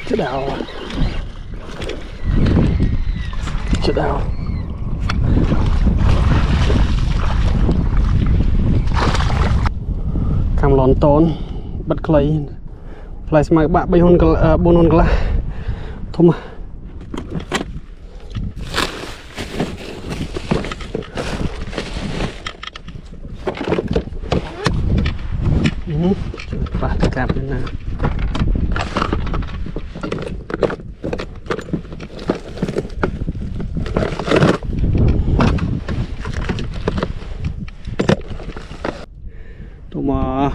Chết đào. Chết đào. Cam lon tốn bắt clay play smart bạ bay hôn bốn hôn cả thôm và tất cả bên nào mà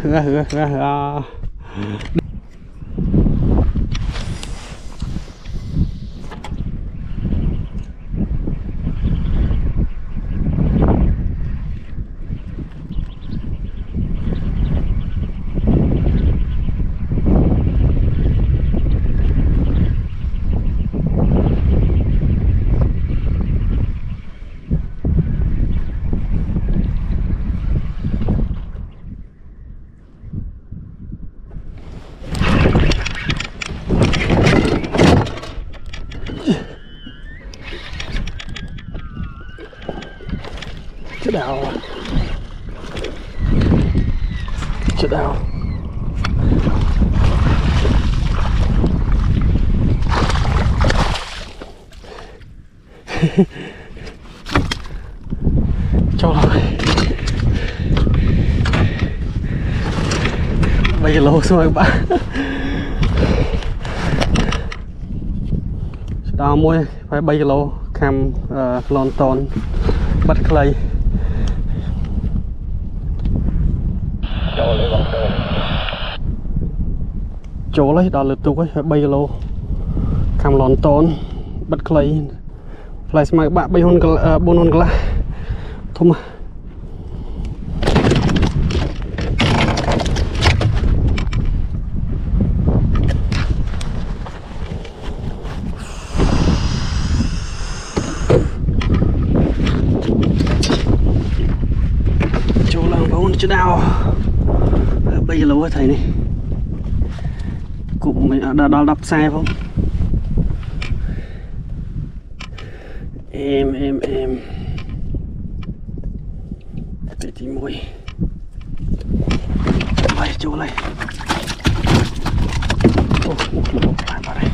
chết đào. Chết đào. Cho rồi 3 kg xuống các bạn. Đào môi phải 3 kg cam lon ton bắt clay. Chỗ lấy đo lượt tục ấy phải 3 kg cam lon ton bắt clay play smart bạ bay hôn bốn hôn cả thôm chỗ làng bóng chỗ đào 3 kg thầy này cụm mình đã đập xe không em để tí môi bay chỗ này lại vào đây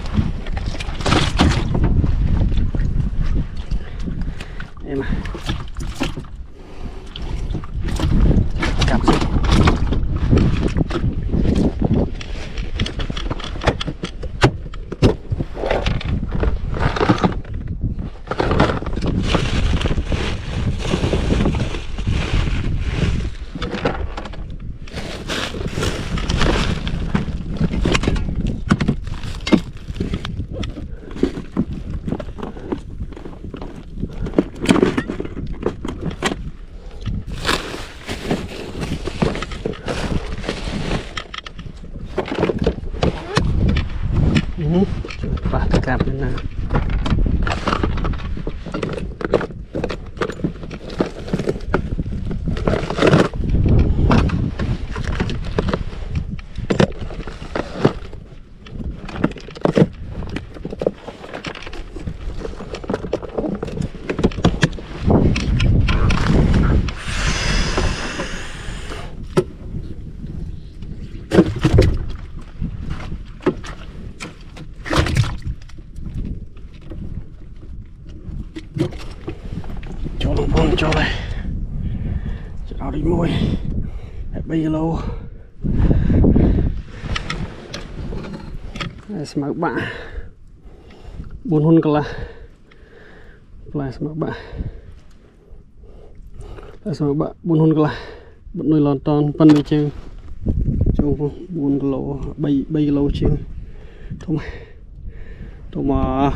em à cảm xúc và tất cả bên nào cho này cho đi môi 3 kg smart bạ 4 hôn cả là smart bạ 4 hôn cả bận nuôi lon ton phân đi chứ trong 4 kg 3 kg chứ thôi mà